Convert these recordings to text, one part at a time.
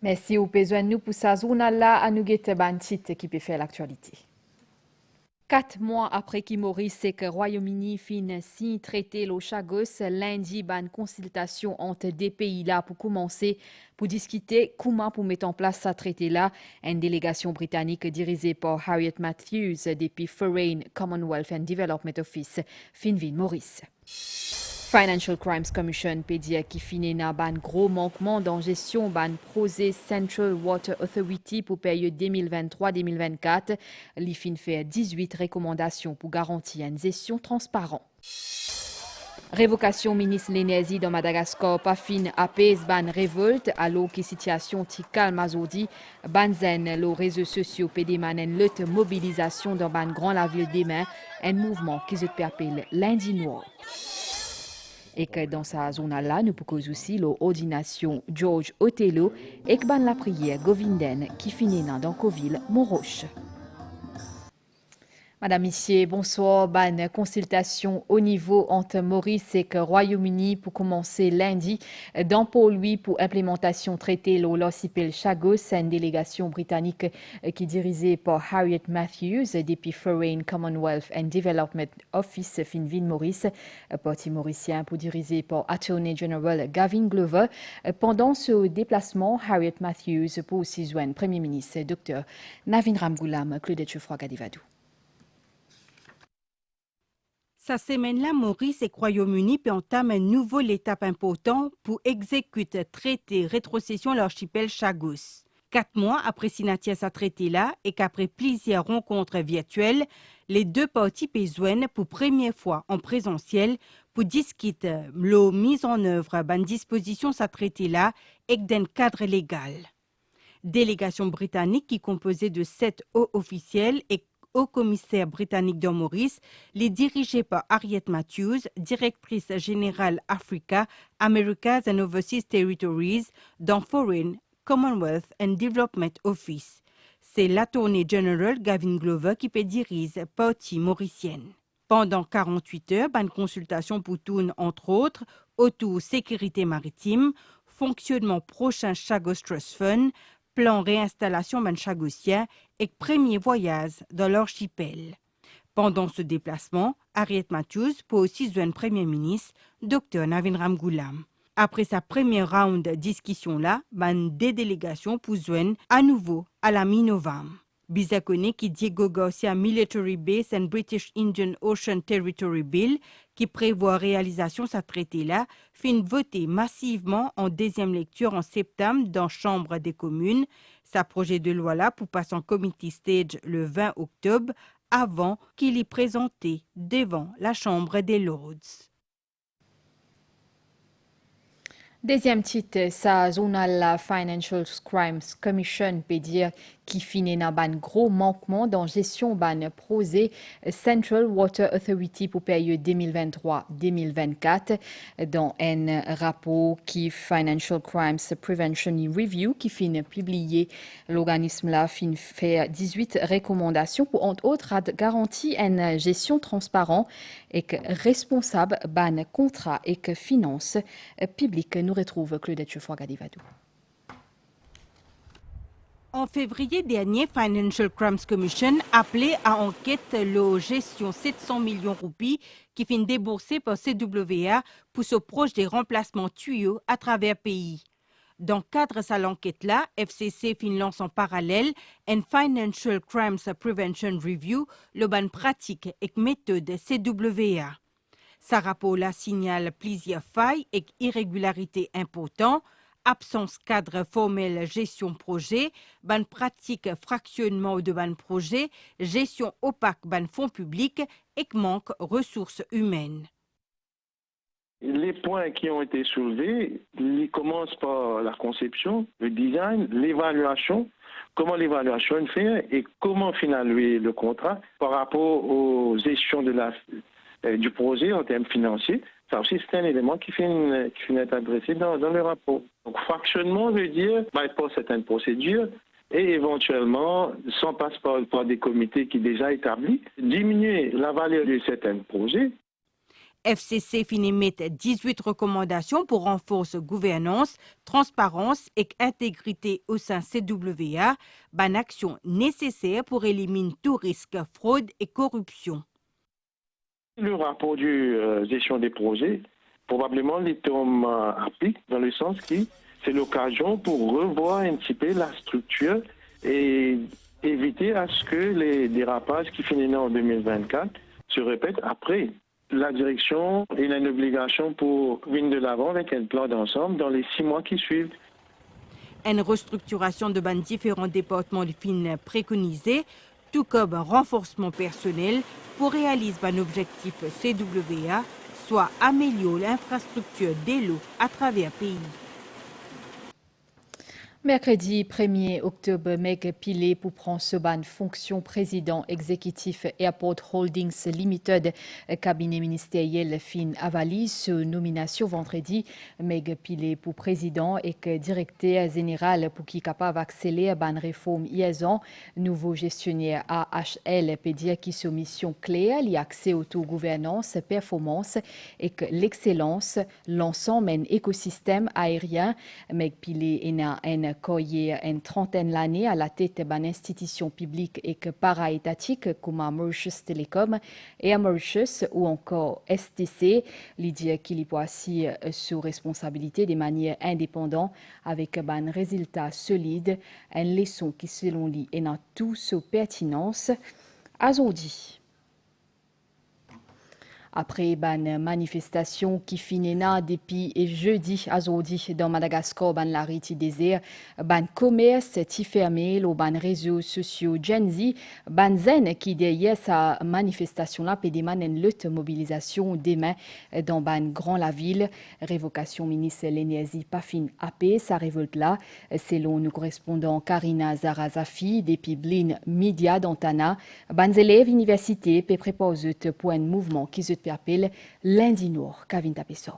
Merci au besoin nous pour sa zone là à nous guetter ban titre qui peut faire l'actualité. 4 mois après que Maurice et que Royaume-Uni fin signe traité le Chagos, lundi, ban consultation entre des pays là pour commencer pour discuter comment pour mettre en place ce traité là. Une délégation britannique dirigée par Harriet Matthews depuis Foreign, Commonwealth and Development Office, Finvin Maurice. Financial Crimes Commission peut dire qu'il finit dans ban gros manquement dans gestion ban projet Central Water Authority pour période 2023-2024. L'IFIN fait 18 recommandations pour garantir une gestion transparente. Révocation ministre l'énergie dans Madagascar, pas fin apaise ban révolte, alors que situation ti calme azodi, ban zen, les réseaux sociaux PD manen lutte mobilisation dans ban grand la ville demain, un mouvement qui se appelle lundi noir. Et que dans sa zone-là, nous pouvons aussi l'ordination George Othello et que la prière Govinden qui finit dans Coville, Montroche. Madame, Messieurs, bonsoir. Bonne consultation au niveau entre Maurice et le Royaume-Uni pour commencer lundi. Dans pour lui, pour implémentation traité l'Ossipel Chagos, une délégation britannique qui est dirigée par Harriet Matthews depuis Foreign, Commonwealth and Development Office Finvin Maurice, parti mauricien pour diriger par Attorney General Gavin Glover. Pendant ce déplacement, Harriet Matthews pour aussi joindre Premier ministre Dr Navin Ramgoolam, Claudette Chefroy-Gadivadou. Sa semaine-là, Maurice et Royaume-Uni peut entamer une nouvelle étape importante pour exécuter traité rétrocession l'archipel Chagos. 4 mois après signature sa traité-là et qu'après plusieurs rencontres virtuelles, les deux parties besoin pour première fois en présentiel pour discuter la mise en œuvre d'une disposition sa traité-là et d'un cadre légal. Délégation britannique qui composée de 7 hauts officiels et haut-commissaire britannique de Maurice, les dirigés par Harriet Matthews, directrice générale Africa, Americas and Overseas Territories dans Foreign, Commonwealth and Development Office. C'est l'Attorney General Gavin Glover qui peut diriger partie mauricienne. Pendant 48 heures, une consultation pour tourner entre autres autour sécurité maritime, fonctionnement prochain Chagos Trust Fund, plan réinstallation chagosien et premier voyage dans l'archipel. Pendant ce déplacement, Harriet Matthews peut aussi joindre Premier ministre Dr Navin Ramgoolam. Après sa première round de discussion-là, des délégations pour joindre à nouveau à la mi-novembre. Bizakone qui Diego Garcia Military Base and British Indian Ocean Territory Bill, qui prévoit réalisation de ce traité-là, fin voté massivement en deuxième lecture en septembre dans la Chambre des communes. Sa projet de loi-là pour passer en committee stage le 20 octobre, avant qu'il y présenté devant la Chambre des Lords. Deuxième titre, sa zone la Financial Crimes Commission peut dire qui finit dans un gros manquement dans gestion ban projet Central Water Authority pour période 2023-2024 dans un rapport qui Financial Crimes Prevention Review qui finit publié. L'organisme là fin fait 18 recommandations pour entre autres garantir une gestion transparente et que responsable ban contrat et que finance publique. Nous retrouve Claudette Chefroy-Gadivadou. En février dernier, Financial Crimes Commission appelé à enquête la gestion 700 millions de roupies qui finit déboursée par CWA pour ce projet de remplacement tuyaux à travers le pays. Dans le cadre de l'enquête-là, FCC lance en parallèle un Financial Crimes Prevention Review, le ban pratique et méthode CWA. Ce rapport-là signale plusieurs failles et irrégularités importantes, absence cadre formel gestion projet, ban pratique fractionnement de ban projet, gestion opaque ban fonds publics et manque ressources humaines. Les points qui ont été soulevés, ils commencent par la conception, le design, l'évaluation, comment l'évaluation est faite et comment finaliser le contrat par rapport aux gestions du projet en termes financiers. Ça aussi, c'est un élément qui finit être adressé dans le rapport. Donc, fractionnement veut dire bypass certaines procédures et éventuellement, sans passer par des comités qui sont déjà établis, diminuer la valeur de certains projets. FCC finit mettre 18 recommandations pour renforcer gouvernance, transparence et intégrité au sein CWA, une action nécessaire pour éliminer tout risque, fraude et corruption. Le rapport de gestion des projets, probablement les termes appliquent dans le sens que c'est l'occasion pour revoir un petit peu la structure et éviter à ce que les dérapages qui finissent en 2024 se répètent après. La direction a une obligation pour venir de l'avant avec un plan d'ensemble dans les 6 mois qui suivent. Une restructuration de différents départements de fin préconisée, tout comme un renforcement personnel pour réaliser un objectif CWA, soit améliorer l'infrastructure de l'eau à travers le pays. Mercredi 1er octobre, Meg Pilé pour prendre ce ban fonction président exécutif Airport Holdings Limited, cabinet ministériel fin avali ce nomination vendredi. Meg Pilé pour président et que directeur général pour qui capable accélérer ban réforme IESON, nouveau gestionnaire AHL peut dire qui sur mission claire, l'accès autogouvernance, performance et que l'excellence, l'ensemble d'un écosystème aérien. Meg Pilé est un coyer une trentaine d'années à la tête d'une institution publique et que para-étatique comme Mauritius Telecom et Mauritius ou encore STC. L'idée qu'il y peut assis sous responsabilité de manière indépendante avec un résultat solide, une leçon qui selon lui est dans tout sous pertinence. Aujourd'hui. Après une manifestation qui finit depuis jeudi à aujourd'hui dans Madagascar, la rite désert, commerce qui fermé, les réseaux sociaux Gen Z, zen qui derrière sa manifestation là peut demander une lutte mobilisation demain dans grand la ville. Révocation ministre l'énergie pas fin AP, sa révolte là, selon nous correspondant Karina Zarazafi depuis Blin Media d'Antana, élèves université peut préposer pour un mouvement qui se appelle lundi Nord, Kavin Tapesso.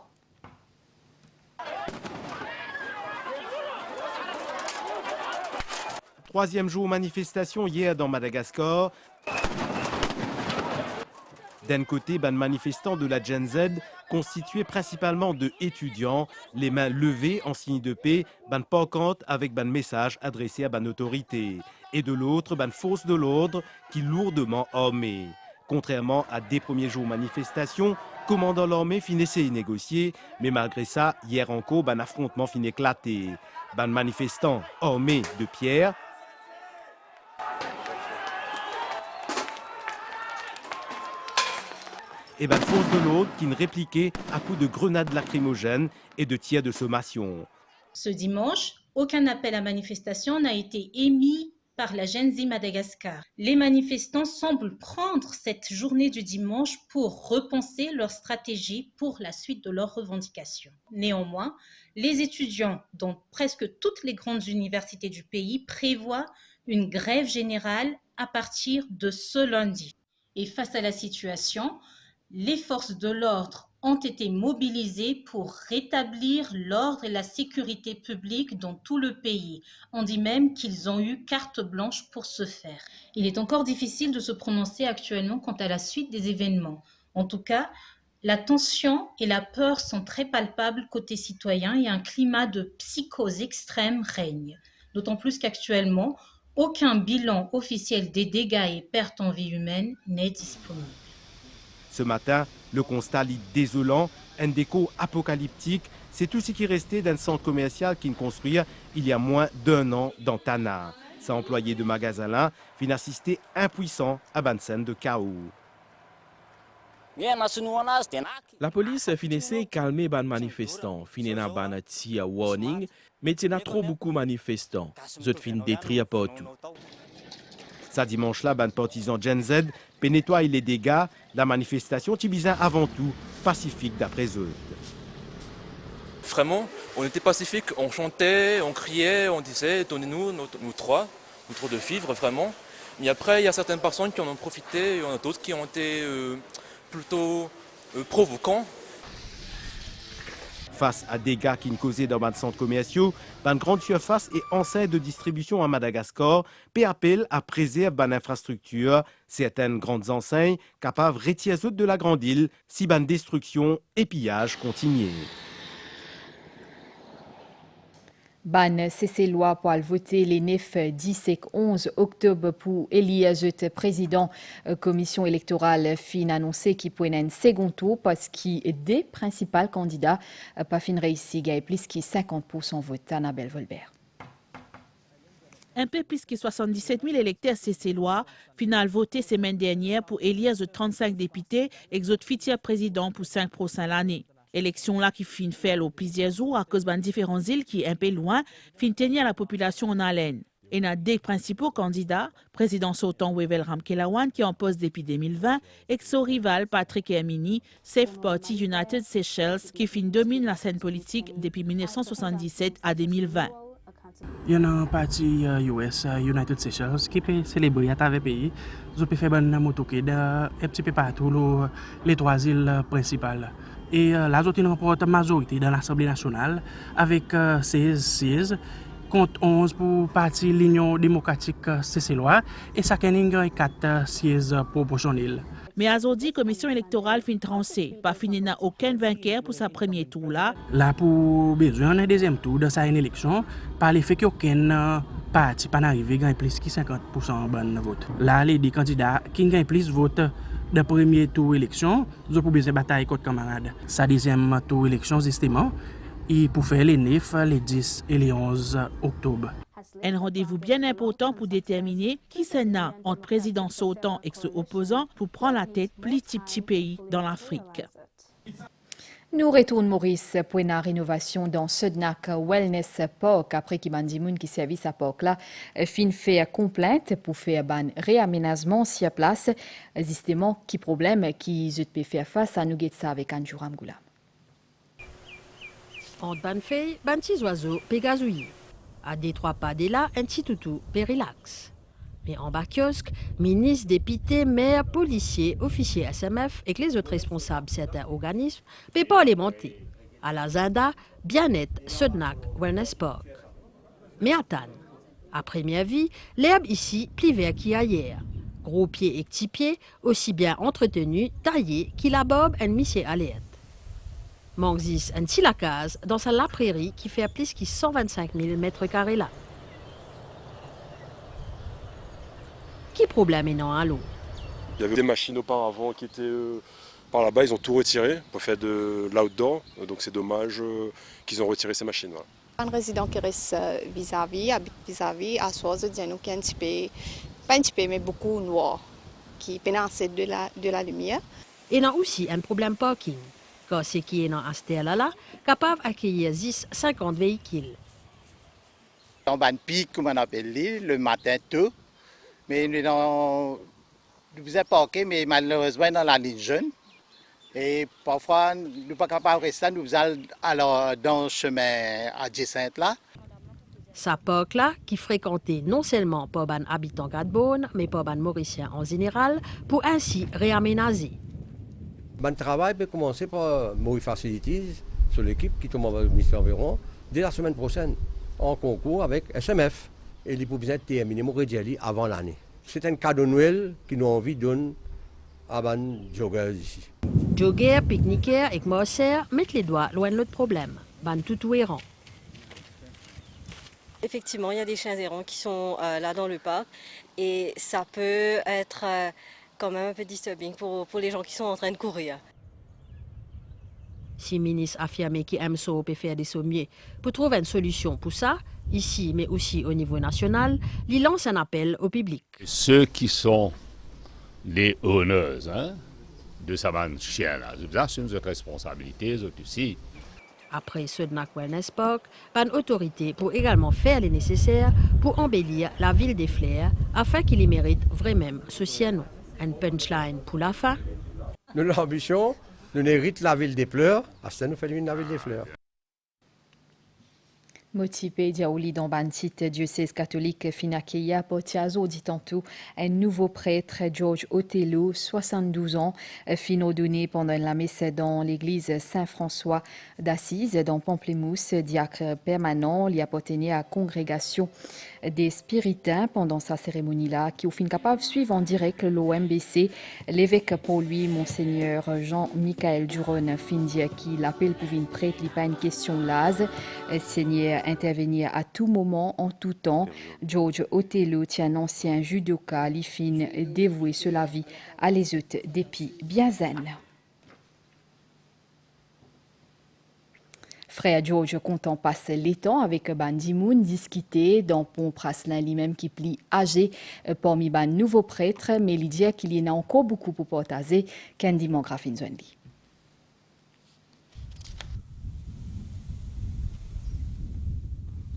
Troisième jour manifestation hier dans Madagascar. D'un côté, manifestants de la Gen Z, constitués principalement de étudiants, les mains levées en signe de paix, pancarte avec message adressé à autorité. Et de l'autre, force de l'ordre qui lourdement armés. Contrairement à des premiers jours manifestations, commandant l'armée finissait y négocier, mais malgré ça, hier encore, affrontement fin éclaté. Manifestants armés de pierres, et force de l'autre qui ne répliquait à coups de grenades lacrymogènes et de tirs de sommation. Ce dimanche, aucun appel à manifestation n'a été émis par la Gen Z Madagascar. Les manifestants semblent prendre cette journée du dimanche pour repenser leur stratégie pour la suite de leurs revendications. Néanmoins, les étudiants dans presque toutes les grandes universités du pays prévoient une grève générale à partir de ce lundi. Et face à la situation, les forces de l'ordre ont été mobilisées pour rétablir l'ordre et la sécurité publique dans tout le pays. On dit même qu'ils ont eu carte blanche pour ce faire. Il est encore difficile de se prononcer actuellement quant à la suite des événements. En tout cas, la tension et la peur sont très palpables côté citoyen et un climat de psychose extrême règne. D'autant plus qu'actuellement, aucun bilan officiel des dégâts et pertes en vie humaine n'est disponible. Ce matin, le constat lit désolant, un déco apocalyptique, c'est tout ce qui restait d'un centre commercial qui ne construit il y a moins d'un an dans Tana. Ces employés de magasin là viennent assister impuissants à une scène de chaos. La police finissait calmer les manifestants, finissant ban petit warning, mais il y a trop beaucoup de manifestants. Ils fin détruire partout. Ça dimanche-là, partisans Gen Z nettoient les dégâts. La manifestation est bizarre avant tout pacifique d'après eux. Vraiment, on était pacifique, on chantait, on criait, on disait donnez-nous nous trois de vivre vraiment. Mais après, il y a certaines personnes qui en ont profité, il y en a d'autres qui ont été plutôt provocants. Face à dégâts qui causés dans le centre commercial, une grande surface et enseigne de distribution à Madagascar peut appel à préserver une infrastructure, certaines grandes enseignes capables de retirer de la grande île si une destruction et pillage continuent. Ban cessez-loi pour voter les 9, 10 et 11 octobre pour élire le président commission électorale fin annoncé qui pourrait un second tour parce qu'il est des principaux candidats pas fin réussi gagne plus que 50% vote Annabelle Volbert. Un peu plus que 77 000 électeurs cessez-loi final voté semaine dernière pour élire les 35 députés et les futurs présidents pour 5 prochaines années. Élection là qui fin fait au plusieurs jours à cause de différentes îles qui un peu loin fin tenir la population en haleine. Et a des principaux candidats, président sortant Wevel Ramkelawan qui en poste depuis 2020 et son rival Patrick Hermini, Safe Party United Seychelles qui fin domine la scène politique depuis 1977 à 2020. Il y a un parti US, United Seychelles, qui peut célébrer à travers le pays. Ils peuvent faire un motoquet un petit peu partout les 3 îles principales. Et là, ils remportent la majorité dans l'Assemblée nationale avec 16 contre 11 pour le parti l'Union démocratique cessez-loi et ça a 4 sièges proportionnels. Mais aujourd'hui, la commission électorale fin tranchée. Pas fini n'a aucun vainqueur pour sa premier tour là. Là, pour besoin d'un deuxième tour de sa élection, par l'effet qu'aucun parti pas arrivé gagne plus que 50% de vote. Là, les deux candidats qui gagnent plus de votes de premier tour élection, ils ont besoin de bataille contre camarades. Sa deuxième tour élection, justement, et pour faire les 9, les 10 et les 11 octobre. Un rendez-vous bien important pour déterminer qui s'en entre président sortant et son opposant pour prendre la tête plus petit pays dans l'Afrique. Nous retournons Maurice pour une rénovation dans Sednak Wellness Park après qu'il y qui servi sa park là fin fait complainte pour faire un réaménagement sur place justement qui problème qui peut faire face à nous ça avec Andrew Ramgoula. Entre ban feuilles, ban petits oiseaux pégazouillés. À 2-3 pas de là, un petit toutou périlax. Mais en bas kiosque, ministres, députés, maires, policiers, officiers SMF et que les autres responsables de certains organismes ne peuvent pas les monter. À la Zinda, bien-être, Sednak, Wellness Park. Mais attends, à première vue, l'herbe ici plus vert qu'hier. Gros pieds et petits pieds, aussi bien entretenus, taillés, qu'il abobe un monsieur alerte. Manxis un petit lacase dans sa la prairie qui fait plus que 125 000 mètres carrés là. Qui problème est non à l'eau? Il y avait des machines auparavant qui étaient par là-bas, ils ont tout retiré pour faire de l'outdoor, donc c'est dommage qu'ils ont retiré ces machines. Voilà. Un résident qui reste vis-à-vis, à soi, je dis qui est un petit peu, pas un petit peu, mais beaucoup noir, qui pénance de la lumière. Et a aussi un problème parking, car ce qui est dans un stèle là, capable d'accueillir 10-50 véhicules. On va pic, comme on appelle le matin tôt. Mais nous sommes parqués, mais malheureusement dans la ligne jeune. Et parfois, nous ne sommes pas capables de rester, nous allons dans le chemin adjacent là. Sa parc là, qui fréquentait non seulement par les habitants de Gadbone, mais par les Mauriciens en général, pour ainsi réaménager. Le travail peut commencer par Maurice Facilities sur l'équipe qui tombe au ministère environ dès la semaine prochaine, en concours avec SMF. Et il faut bien terminer mon rédiali avant l'année. C'est un cadeau de Noël qui nous envie de donner à les joggers ici. Joggers, pique-niqueurs et morceurs mettent les doigts loin de l'autre problème. Ban tout errant. Effectivement, il y a des chiens errants qui sont là dans le parc et ça peut être quand même un peu disturbing pour les gens qui sont en train de courir. Si le ministre affirme qu'il aime ça peut faire des sommiers pour trouver une solution pour ça, ici mais aussi au niveau national, il lance un appel au public. Ceux qui sont les honneurs de sa chien-là, c'est une responsabilité aussi. Après Sednak Wellness Park, une autorité pour également faire le nécessaire pour embellir la ville des Fleurs afin qu'il y mérite vraiment ce sien. Un punchline pour la fin. Notre ambition, nous hérite la ville des fleurs, à ça nous fait la ville des fleurs. Motivé diaoli dans Bantit, diocèse catholique Finakeya Potiazo dit tantôt un nouveau prêtre, George Otello, 72 ans, fin donné pendant la messe dans l'église Saint-François d'Assise dans Pamplemousse, diacre permanent, il a appartenu à congrégation des spiritains pendant sa cérémonie-là, qui au fin capable de suivre en direct l'OMBC. L'évêque pour lui, Monseigneur Jean-Michael Duron, fin dire qu'il appelle pour une prêtre, il pas une question lase, Seigneur intervenir à tout moment, en tout temps. George Otello tient un ancien judoka, il fin dévoué sur la vie à les autres depuis bien zen. Frère George content passe les temps avec Bandimoun discuter dans Pont Praslin lui-même qui plie âgé parmi ban nouveaux prêtres, mais il dit qu'il y en a encore beaucoup pour partager. Candy Mongraphine Zwenli.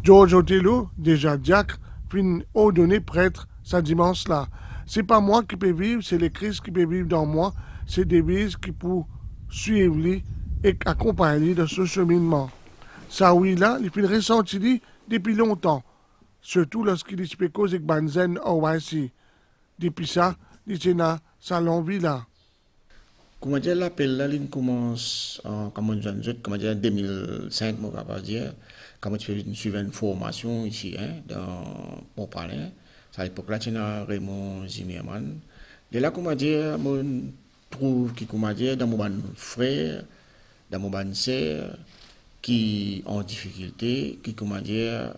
George Otello, déjà diacre, fin ordonné prêtre sa dimanche-là. C'est pas moi qui peux vivre, c'est le Christ qui peut vivre dans moi. C'est des vies qui pour suivre lui et accompagner de ce cheminement. Ça oui là, il fait ressenti depuis longtemps, surtout lorsqu'il se cause avec Banzen au YC. Depuis ça, il est dans sa l'envie là. Comment dire, l'appel là, il commence en 2005, on va pas dire, quand tu fais une formation ici, dans Pont-Palais. À l'époque là, tu as Raymond Zimmerman. Et là, comment dire, je trouve que, comment dire, dans mon frère, dans mon sœur, qui ont difficulté, qui, comment dire,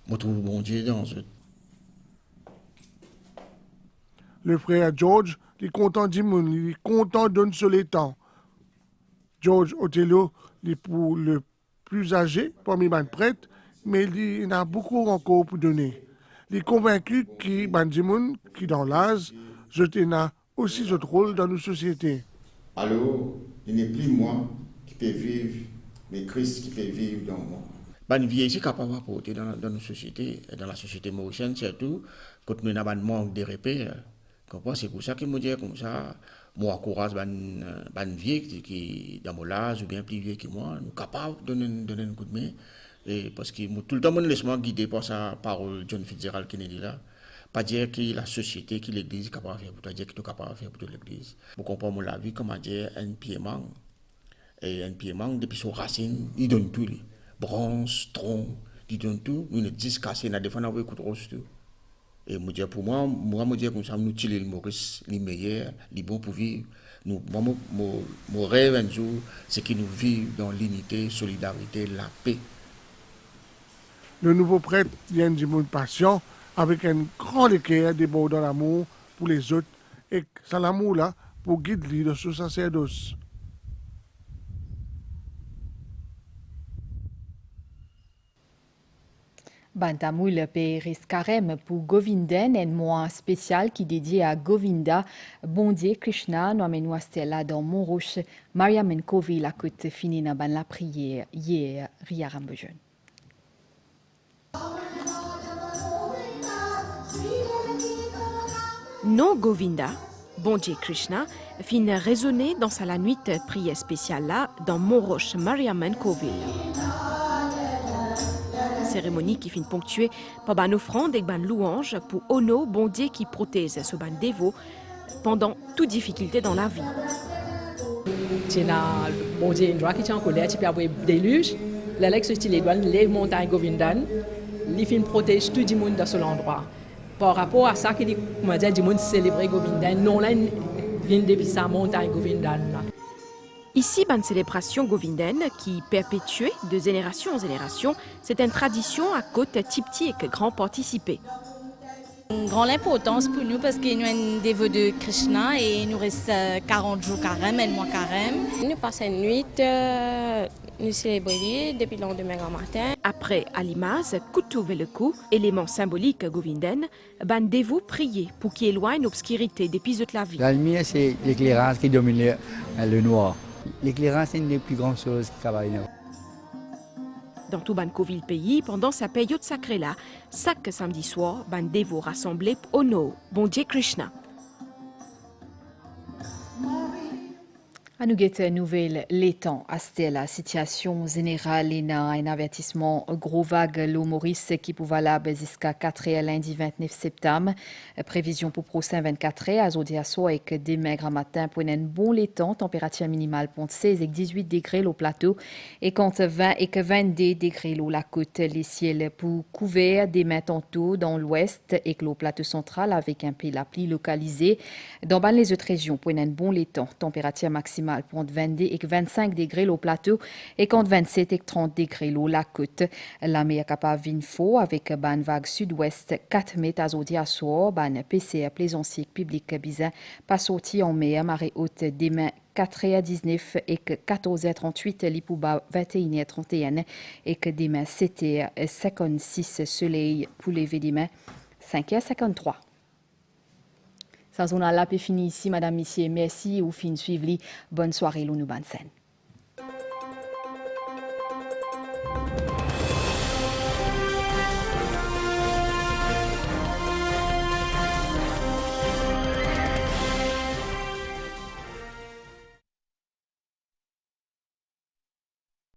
je trouve bon Dieu dans eux. Le frère George, il est content d'Imoun, il est content d'un seul temps. George Otello, il est pour le plus âgé parmi les prêtres, mais il en a beaucoup encore pour donner. Il est convaincu que Bandimoun, qui dans l'âge, je a aussi ce rôle dans nos sociétés. Alors, il n'est plus moi qui peux vivre, mais Christ qui peut vivre dans moi. Ban vie ici capable d'apporter dans nos sociétés, dans la société mauricienne surtout, quand nous avons un manque de repères. C'est pour ça que je dis comme ça, moi encourage ban vie qui dans mon âge ou bien plus vieux que moi, nous capables de donner un coup de main. Et parce que tout le temps, je me laisse guider par sa parole John Fitzgerald Kennedy là. Pas dire que la société, que l'église est capable de faire pour toi, dire que tu es capable de faire pour toute l'église. Vous comprenez la vie, comment dire, un pied manque. Et un pied manque, depuis son racine, il donne tout. Bronze, tronc, il donne tout. Nous ne disons cassé, nous avons fait un coup de rose tout. Et pour moi, je dis comme ça, nous utilisons le Maurice, les meilleurs, les bons pour vivre. Mon rêve un jour, c'est que nous vivions dans l'unité, solidarité, la paix. Le nouveau prêtre vient du monde patient, avec un grand équerre débordant l'amour pour les autres, et c'est l'amour là pour guider de ce sacerdoce. Bantamoul Péris Karem pour Govindan, un mois spécial qui est dédié à Govinda, Bondier Krishna, Noamenou Stella dans Montrouge, Maria Menkovi, la côte finie dans la prière, hier, Ria Rambejeune. Non Govinda, Bondier Krishna, fin résonner dans sa la nuit prière spéciale là, dans Montrouge, Maria Menkovi. Cérémonie qui finit ponctuée par une offrande et une louange pour Ono, bon Dieu qui protège ce ban dévot pendant toute difficulté dans la vie. C'est bon Dieu qui tient en colère, qui peut avoir déluge. L'Alex les montagnes Govindan, les films protègent tout le monde dans cet endroit. Par rapport à ça, qui comment dire, du monde célébrer Govindan, non là vient depuis sa montagne Govindan. Ici, une célébration govindaine qui perpétuée de génération en génération, c'est une tradition à côté petit et que grand participé. Une grande importance pour nous parce que nous sommes un dévot de Krishna et nous reste 40 jours carême, un mois carême. Nous passons une nuit, nous célébrons depuis le lendemain matin. Après Alimaz, Koutou le coup, élément symbolique govindaine, ban dévot prier pour qu'il éloigne l'obscurité des pieds de la vie. La lumière, c'est l'éclairage qui domine le noir. L'éclairage, c'est une des plus grandes choses qui travaillent. Dans tout Bankoville pays, pendant sa période sacrée là, chaque samedi soir, ban dévot rassemblé Ono, bon Dieu Krishna. À nous guetter nouvelle l'étang à la situation générale et un avertissement gros vague l'eau Maurice qui peut valable jusqu'à 4 heures lundi 29 septembre. Prévision pour prochain 24 heures à Zodiasso avec des maigres matin pour un bon l'étang, température minimale pour 16 et 18 degrés au plateau et contre 20 et 22 degrés au la côte. Les ciels pour couverts des mains tantôt dans l'ouest et le plateau central avec un peu la pluie localisée. Dans les autres régions pour un bon l'étang, température maximale pour 22 et 25 degrés au plateau et contre 27 et 30 degrés au la côte. La mer capable d'info avec ban vague sud-ouest 4 mètres à Zodi à soir, ban PCR plaisancier public bizarre pas sorti en mer, marée haute demain 4h19 et que 14h38 l'ipouba 21h31 et que demain 7h56 soleil pour lever demain 5h53. Sa zone à la est fini ici, madame, messieurs. Merci ou fin suivre. Bonne soirée, l'Ounou Bansen.